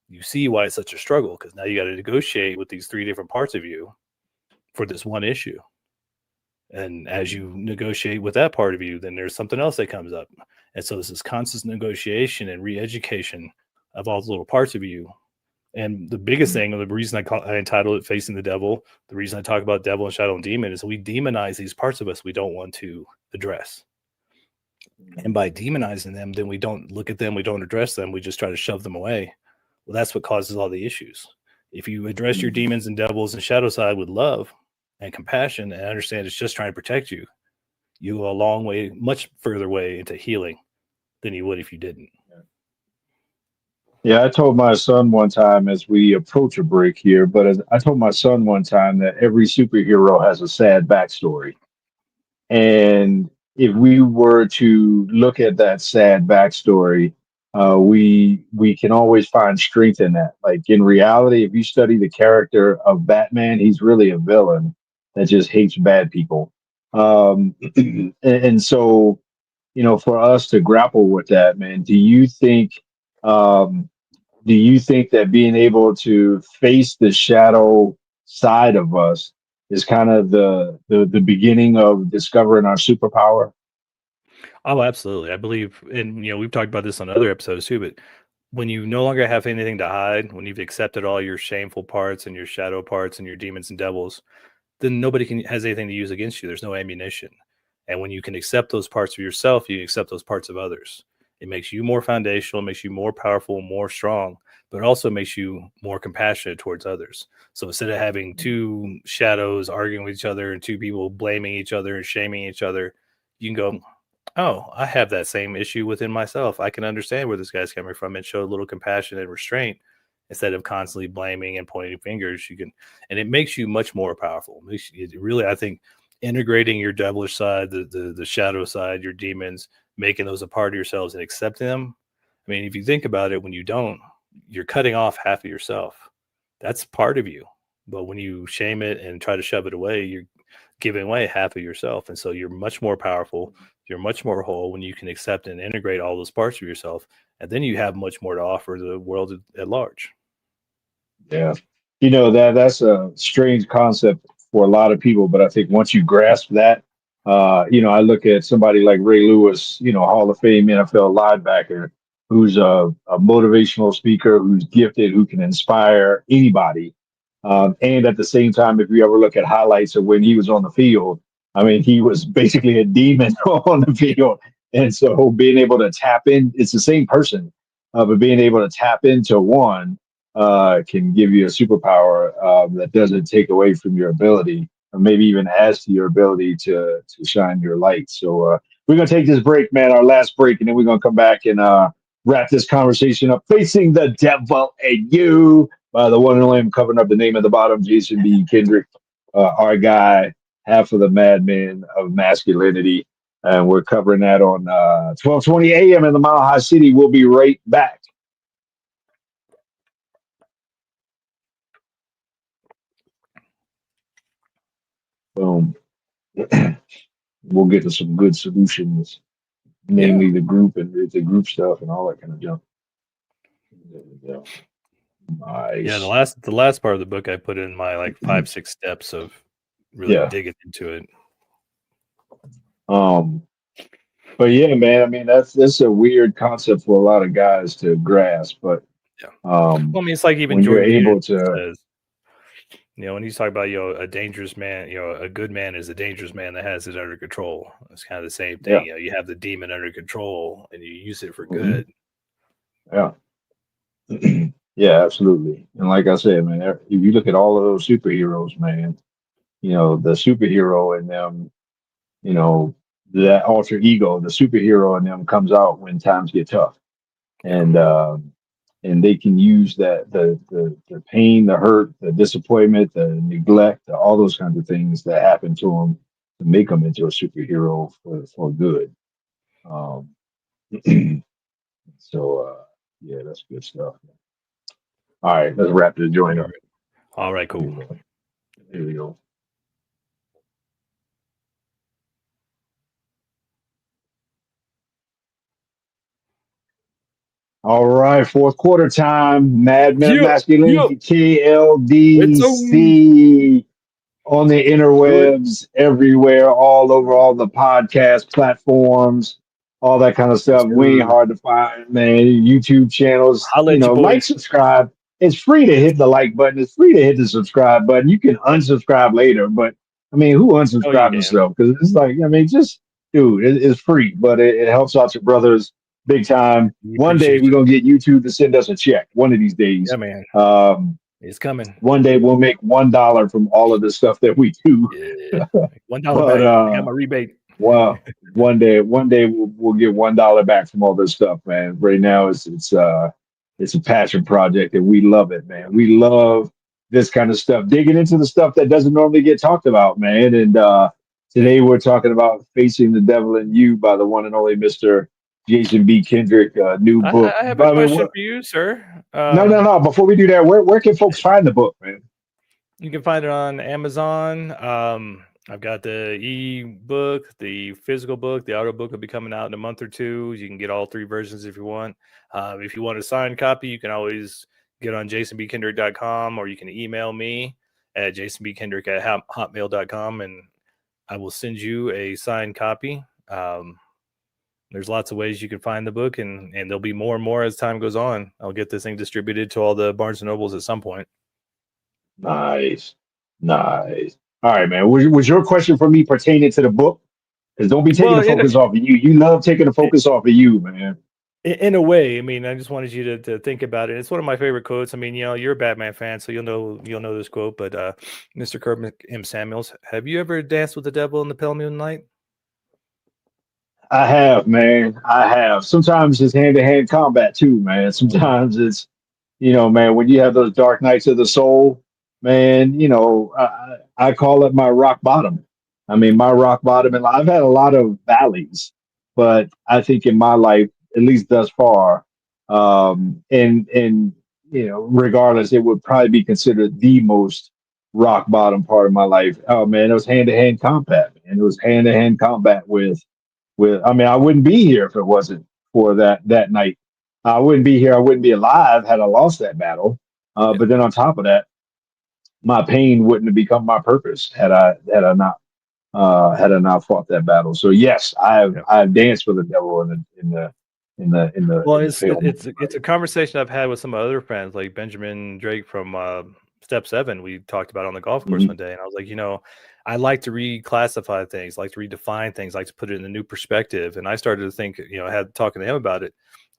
you see why it's such a struggle, because now you got to negotiate with these three different parts of you for this one issue. And as you negotiate with that part of you, then there's something else that comes up. And so this constant negotiation and re-education of all the little parts of you. And the biggest thing, the reason I entitled it Facing the Devil, the reason I talk about devil and shadow and demon, is we demonize these parts of us we don't want to address. And by demonizing them, then we don't look at them, we don't address them, we just try to shove them away. Well, that's what causes all the issues. If you address your demons and devils and shadow side with love and compassion and understand it's just trying to protect you, you go a long way, much further way into healing than you would if you didn't. Yeah, I told my son one time as we approach a break here, but I told my son one time that every superhero has a sad backstory. And if we were to look at that sad backstory, we can always find strength in that. Like in reality, if you study the character of Batman, he's really a villain that just hates bad people. And so, for us to grapple with that, man, um, do you think that being able to face the shadow side of us is kind of the beginning of discovering our superpower? Oh, absolutely. I believe, and we've talked about this on other episodes too, but when you no longer have anything to hide, when you've accepted all your shameful parts and your shadow parts and your demons and devils, then nobody has anything to use against you. There's no ammunition. And when you can accept those parts of yourself, you accept those parts of others. It makes you more foundational, makes you more powerful, more strong, but it also makes you more compassionate towards others. So instead of having two shadows arguing with each other and two people blaming each other and shaming each other, you can go, oh, I have that same issue within myself. I can understand where this guy's coming from and show a little compassion and restraint instead of constantly blaming and pointing fingers. And it makes you much more powerful. It really, I think, integrating your devilish side, the shadow side, your demons, making those a part of yourselves and accepting them. I mean, if you think about it, when you don't, you're cutting off half of yourself. That's part of you. But when you shame it and try to shove it away, you're giving away half of yourself. And so you're much more powerful. You're much more whole when you can accept and integrate all those parts of yourself. And then you have much more to offer the world at large. Yeah. That's a strange concept for a lot of people, but I think once you grasp that, I look at somebody like Ray Lewis, Hall of Fame NFL linebacker, who's a motivational speaker, who's gifted, who can inspire anybody. And at the same time, if you ever look at highlights of when he was on the field, I mean, he was basically a demon on the field. And so being able to tap in, it's the same person, but being able to tap into one can give you a superpower that doesn't take away from your ability, or maybe even adds to your ability to shine your light. So we're gonna take this break, man, our last break, and then we're gonna come back and wrap this conversation up. Facing the devil and you, the one and only, I'm covering up the name at the bottom, Jason B. Kendrick, our guy, half of the madmen of masculinity. And we're covering that on 12:20 a.m. in the Mile High City. We'll be right back. Boom. We'll get to some good solutions, namely the group and the group stuff and all that kind of junk. Yeah. Nice. Yeah, the last part of the book I put in my 5-6 steps of really digging into it. But yeah, man, I mean that's a weird concept for a lot of guys to grasp, but yeah. Well, I mean, it's like even when Jordan you're able Peterson to says, when he's talking about, a dangerous man, a good man is a dangerous man that has it under control. It's kind of the same thing. Yeah. You have the demon under control and you use it for good. Yeah. Yeah, absolutely. And like I said, man, if you look at all of those superheroes, man, the superhero in them, that alter ego, the superhero in them comes out when times get tough. And they can use that the pain, the hurt, the disappointment, the neglect, all those kinds of things that happen to them to make them into a superhero for good. So yeah, that's good stuff. All right, let's wrap this joint All up. right. All right, cool. Here we go. All right, fourth quarter time. Mad Men of Yeah, yeah. Masculinity, It's a KLDC on the do it. interwebs, everywhere, all over all the podcast platforms, all that kind of Yes, stuff. We ain't sir. hard to find, man. YouTube channels, Holla at your like, boy. subscribe. It's free to hit the like button. It's free to hit the subscribe button. You can unsubscribe later, but I mean, who Oh, you unsubscribes can. themselves? Because it's like, I mean, just dude, it's free, but it helps out your brothers big time. We One day appreciate we're you. gonna get YouTube to send us a check. One of these Yeah, days. man. Um, It's coming. one day we'll make $1 from all of the stuff that we do. Yeah. $1 But back. I got my rebate. well, one day we'll get $1 back from all this stuff, man. Right now it's a passion project and we love it, Yeah. man. We love this kind of stuff, digging into the stuff that doesn't normally get talked about, man. And today we're talking about Facing the Devil in You by the one and only Mr. Jason B. Kendrick, new I, book. I have a But I mean, question for you, sir. no. Before we do that, where can folks find the book, man? You can find it on Amazon. I've got the e-book, the physical book, the audio book will be coming out in a month or two. You can get all three versions if you want. If you want a signed copy, you can always get on jasonbkendrick.com or you can email me at jasonbkendrick@hotmail.com and I will send you a signed copy. There's lots of ways you can find the book and there'll be more and more as time goes on. I'll get this thing distributed to all the Barnes and Nobles at some point. Nice, nice. All right, man. Was your question for me pertaining to the book? Because don't be taking Well, the focus off of you. You love taking the focus off of you, man. in a way, I mean, I just wanted you to think about it. It's one of my favorite quotes. I mean, you're a Batman fan, so you'll know this quote. But Mr. Kirk M. Samuels, have you ever danced with the devil in the pale moonlight? I have, man. I have. Sometimes it's hand to hand combat too, man. Sometimes it's, man, when you have those dark nights of the soul, man, I call it my rock bottom. I mean, my rock bottom, and I've had a lot of valleys, but I think in my life, at least thus far, and regardless, it would probably be considered the most rock bottom part of my life. Oh man, it was hand to hand combat, man. It was hand to hand combat with. I mean, I wouldn't be here if it wasn't for that night. I wouldn't be here. I wouldn't be alive had I lost that battle. Yeah, But then on top of that, my pain wouldn't have become my purpose had I not fought that battle. So yes, I've yeah. I've danced with the devil Well, in the it's pale moon. it's a conversation I've had with some other friends, like Benjamin Drake from Step Seven. We talked about on the golf course Mhm. one day, and I was like, I like to reclassify things, like to redefine things, like to put it in a new perspective. And I started to think, I had talking to him about it.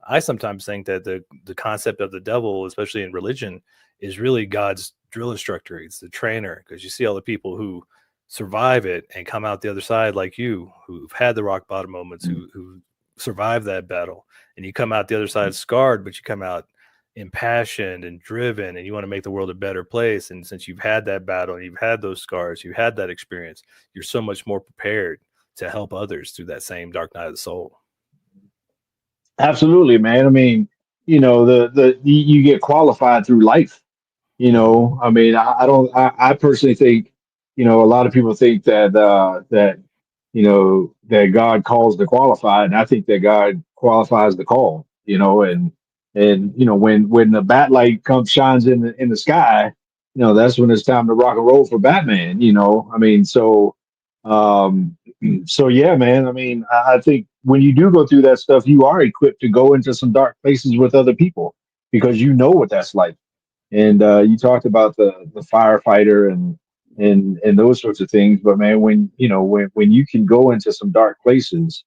I sometimes think that the concept of the devil, especially in religion, is really God's drill instructor. It's the trainer, because you see all the people who survive it and come out the other side, like you, who've had the rock bottom moments, who survived that battle, and you come out the other side scarred, but you come out impassioned and driven, and you want to make the world a better place. And since you've had that battle and you've had those scars, you had that experience, you're so much more prepared to help others through that same dark night of the soul. Absolutely, man. I mean, you get qualified through life. Mhm. I mean, I don't. I personally think, a lot of people think that God calls the qualified, and I think that God qualifies the call. When the bat light comes shines in the sky, that's when it's time to rock and roll for Batman. I mean, um, so yeah, man. I mean, I think when you do go through that stuff, you are equipped to go into some dark places with other people because you know what that's like. And you talked about the firefighter and those sorts of things, but man, when you can go into some dark places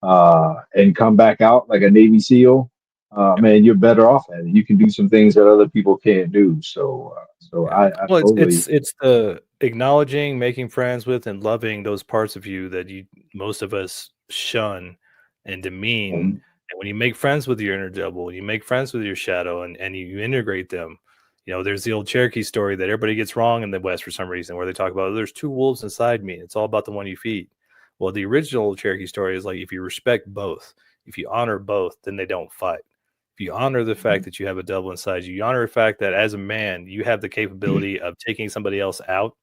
and come back out like a Navy SEAL, Yep. man, you're better off at it. You can do some things that other people can't do. So Yeah. I Well, totally. it's the acknowledging, making friends with, and loving those parts of you that most of us shun and demean. Mhm. And when you make friends with your inner devil, you make friends with your shadow, and you integrate them. There's the old Cherokee story that everybody gets wrong in the West for some reason, where they talk about, there's two wolves inside me. It's all about the one you feed. Well, the original Cherokee story is like, if you respect both, if you honor both, then they don't fight. If You honor the fact that you have a devil inside you. You honor the fact that as a man, you have the capability of taking somebody else out,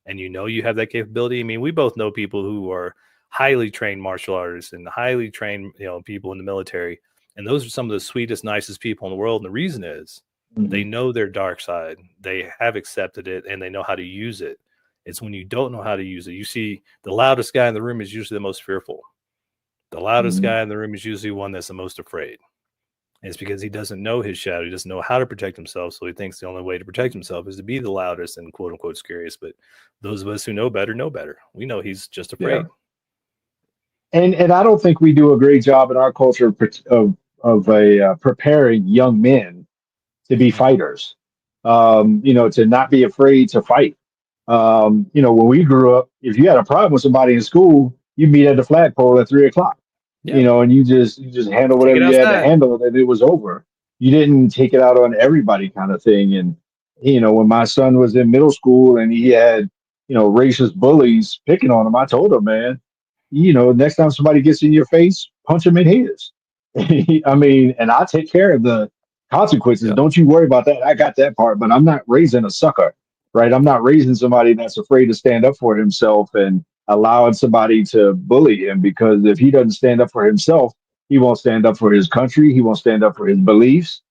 and you know you have that capability. I mean, we both know people who are highly trained martial artists and highly trained, people in the military, and those are some of the sweetest, nicest people in the world. And the reason is they Mhm. know their dark side, they have accepted it, and they know how to use it. It's when you don't know how to use it. You see, the loudest guy in the room is usually the most fearful. The loudest Mhm. guy in the room is usually one that's the most afraid. And it's because he doesn't know his shadow. He doesn't know how to protect himself. So he thinks the only way to protect himself is to be the loudest and quote unquote scariest. But those of us who know better know better. We know he's just Yeah. afraid. And I don't think we do a great job in our culture of preparing young men to be Mhm. fighters. To not be afraid to fight. When we grew up, if you had a problem with somebody in school, you meet at the flagpole at 3 o'clock. Yeah. And you just handle Take whatever it you had to outside. handle, and it was over. You didn't take it out on everybody, kind of thing. And when my son was in middle school and he had racist bullies picking on him, I told him, man, next time somebody gets in your face, punch them in his. I mean, and I take care of the consequences. Yeah. Don't you worry about that. I got that part, but I'm not raising a sucker, right? I'm not raising somebody that's afraid to stand up for himself and allowing somebody to bully him, because if he doesn't stand up for himself, he won't stand up for his country. He won't stand up for his beliefs.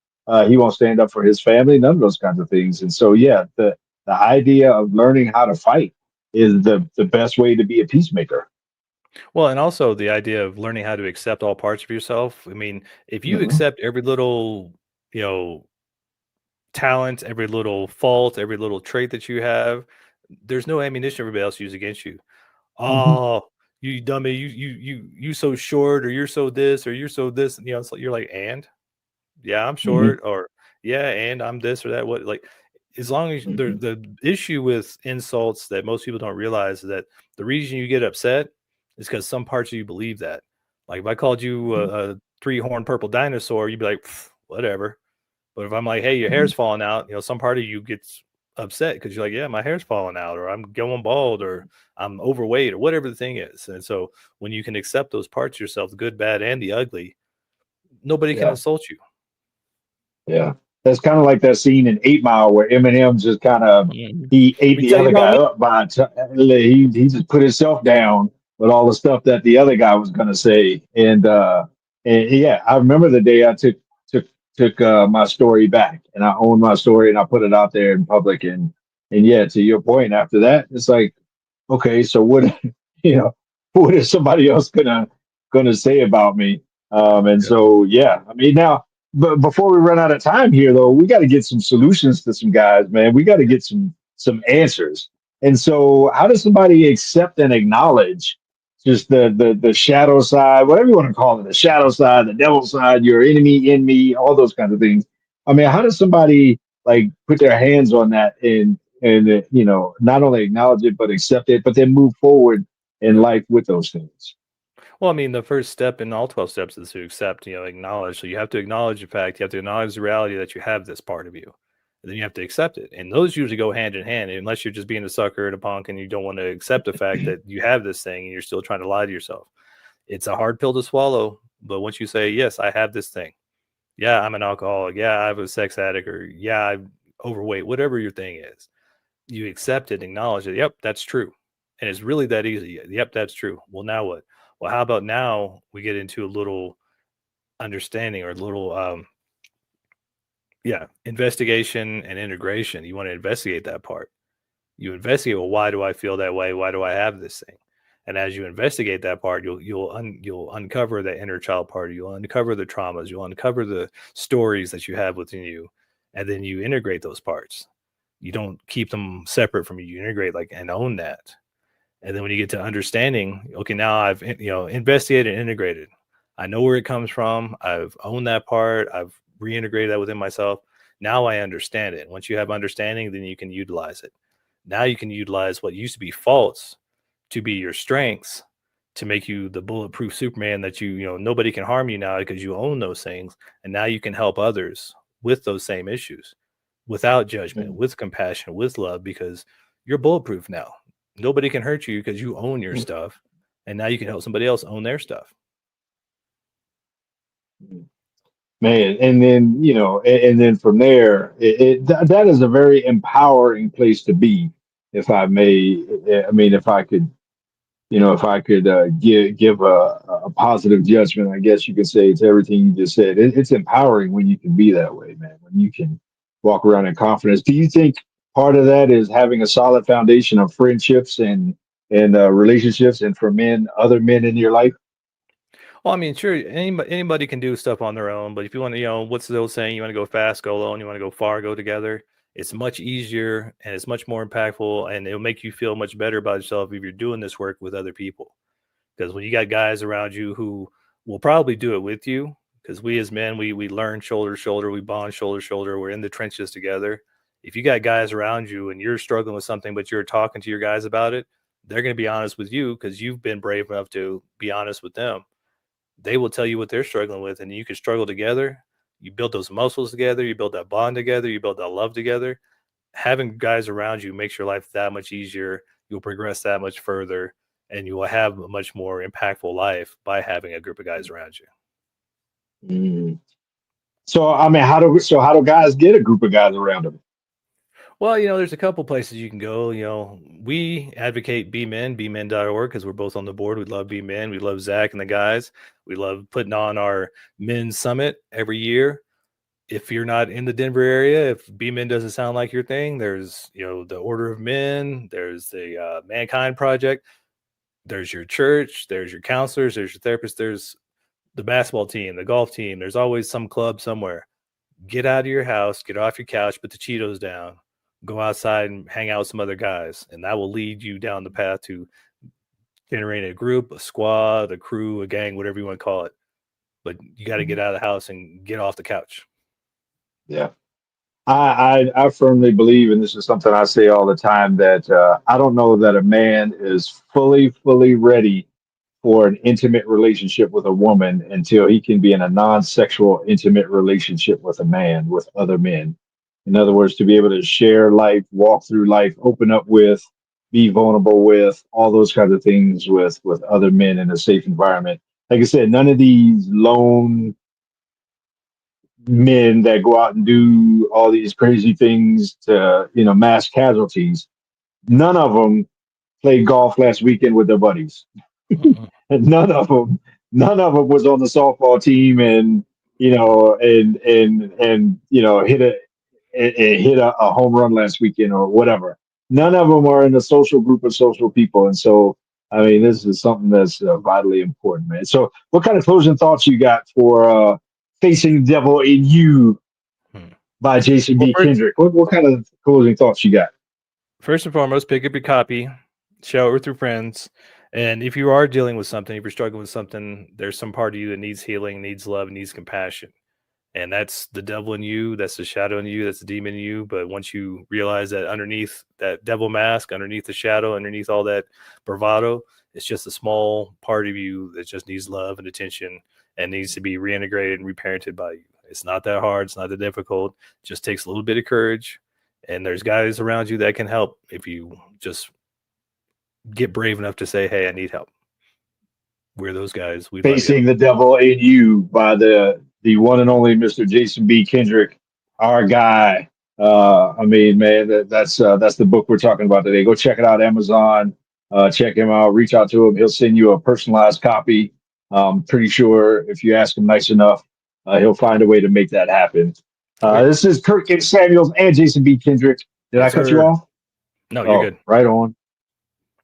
He won't stand up for his family. None of those kinds of things. And so, yeah, the idea of learning how to fight is the best way to be a peacemaker. Well, and also the idea of learning how to accept all parts of yourself. I mean, if you Mhm. accept every little, you know, talent, every little fault, every little trait that you have, there's no ammunition everybody else uses against you. Mhm. Oh, you dummy, you so short, or you're so this, or you're so this. So you're like, and yeah, I'm Mhm. short, or yeah, and I'm this or that. What, like, as long as Mhm. the issue with insults that most people don't realize is that the reason you get upset is because some parts of you believe that. Like if I called you a three-horned purple dinosaur, you'd be like, "Pff, whatever." But if I'm like, hey, your hair's Mhm. falling out, some part of you gets upset because you're like, yeah, my hair's falling out, or I'm going bald, or I'm overweight, or whatever the thing is. And so when you can accept those parts of yourself, the good, bad, and the ugly, nobody can Yeah. insult you. Yeah, that's kind of like that scene in 8 Mile where Eminem just kind of Mhm. he Let ate me the tell you other about guy me. up he just put himself down with all the stuff that the other guy was going to say. And yeah, I remember the day I took took my story back, and I owned my story, and I put it out there in public. And yeah, to your point, after that, it's like, okay, so what you know what is somebody else gonna say about me? And Yeah. so yeah, I mean, now, but before we run out of time here, though, we got to get some solutions to some guys, man. We got to get some answers. And so, how does somebody accept and acknowledge just the shadow side, whatever you want to call it, the shadow side, the devil side, your enemy in me, all those kinds of things? I mean, how does somebody like put their hands on that and not only acknowledge it but accept it, but then move forward in life with those things? Well, I mean, the first step in all 12 steps is to accept, acknowledge. So you have to acknowledge the fact, you have to acknowledge the reality that you have this part of you. And then you have to accept it. And those usually go hand in hand, unless you're just being a sucker and a punk and you don't want to accept the fact that you have this thing and you're still trying to lie to yourself. It's a hard pill to swallow. But once you say, yes, I have this thing. Yeah, I'm an alcoholic. Yeah, I'm a sex addict. Or yeah, I'm overweight, whatever your thing is. You accept it, acknowledge it. Yep, that's true. And it's really that easy. Yep, that's true. Well, now what? Well, how about now we get into a little understanding, or a little yeah, investigation and integration. You want to investigate that part. You investigate, well, why do I feel that way? Why do I have this thing? And as you investigate that part, you'll uncover the inner child part. You'll uncover the traumas. You'll uncover the stories that you have within you, and then you integrate those parts. You don't keep them separate from you. You integrate, like, and own that. And then when you get to understanding, okay, now I've investigated and integrated. I know where it comes from. I've owned that part. I've reintegrated that within myself. Now I understand it. Once you have understanding, then you can utilize it. Now you can utilize what used to be faults to be your strengths, to make you the bulletproof Superman that nobody can harm you now because you own those things. And now you can help others with those same issues without judgment, with compassion, with love, because you're bulletproof now. Nobody can hurt you because you own your stuff. And now you can help somebody else own their stuff. man. And then and then from there, that is a very empowering place to be, if I may. I mean, if I could, if I could give a positive judgment, I guess you could say, to everything you just said. It's empowering when you can be that way, man. When you can walk around in confidence. Do you think part of that is having a solid foundation of friendships and relationships, and for men, other men in your life? Well, I mean, sure, anybody can do stuff on their own, but if you want to, what's the old saying? You want to go fast, go alone. You want to go far, go together. It's much easier and it's much more impactful, and it'll make you feel much better about yourself if you're doing this work with other people. Because when you got guys around you who will probably do it with you, because we as men, we learn shoulder to shoulder, we bond shoulder to shoulder, we're in the trenches together. If you got guys around you and you're struggling with something, but you're talking to your guys about it, they're going to be honest with you because you've been brave enough to be honest with them. They will tell you what they're struggling with, and you can struggle together. You build those muscles together, you build that bond together, you build that love together. Having guys around you makes your life that much easier. You'll progress that much further, and you will have a much more impactful life by having a group of guys around you. Mm. So I mean, how do guys get a group of guys around them? Well, there's a couple places you can go. We advocate Be Men, bemen.org, because we're both on the board. We love Be Men. We love Zach and the guys. We love putting on our men's summit every year. If you're not in the Denver area, if Be Men doesn't sound like your thing, there's, the Order of Men, there's the Mankind Project, there's your church, there's your counselors, there's your therapists, there's the basketball team, the golf team. There's always some club somewhere. Get out of your house, get off your couch, put the Cheetos down, go outside and hang out with some other guys. And that will lead you down the path to generating a group, a squad, a crew, a gang, whatever you want to call it. But you got to get out of the house and get off the couch. Yeah. I firmly believe, and this is something I say all the time, that I don't know that a man is fully ready for an intimate relationship with a woman until he can be in a non-sexual intimate relationship with a man, with other men. In other words, to be able to share life, walk through life, open up with, be vulnerable with, all those kinds of things with other men in a safe environment. Like I said, none of these lone men that go out and do all these crazy things to, mass casualties, none of them played golf last weekend with their buddies. And none of them was on the softball team, and hit a home run last weekend or whatever. None of them are in a social group of social people, and so I mean, this is something that's vitally important, man. So, what kind of closing thoughts you got for "Facing the Devil in You" Hmm. by Jason Well, B. Kendrick? What kind of closing thoughts you got? first and foremost, pick up your copy, share it with your friends. And if you are dealing with something, if you're struggling with something, there's some part of you that needs healing, needs love, needs compassion. And that's the devil in you, that's the shadow in you, that's the demon in you. But once you realize that underneath that devil mask, underneath the shadow, underneath all that bravado, it's just a small part of you that just needs love and attention and needs to be reintegrated and reparented by you. It's not that hard, it's not that difficult. It just takes a little bit of courage. And there's guys around you that can help if you just get brave enough to say, hey, I need help. We're those guys. We'd love you. "Facing the Devil in You" by the one and only Mr. Jason B. Kendrick, our guy. I mean, man, that's the book we're talking about today. Go check it out, Amazon. Check him out. Reach out to him. He'll send you a personalized copy. Pretty sure if you ask him nice enough, he'll find a way to make that happen. This is Kirk and Samuels and Jason B. Kendrick. Did Yes, I cut sir. you off? No, you're good. Right on.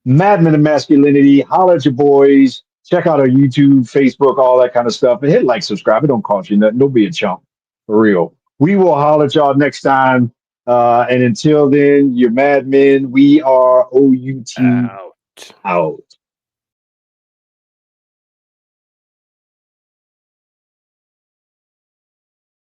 Madman of Masculinity. Holler at your boys. Check out our YouTube, Facebook, all that kind of stuff. And hit like, subscribe. It don't cost you nothing. Don't be a chump. For real. We will holler at y'all next time. And until then, you're madmen. We are OUT Out. out.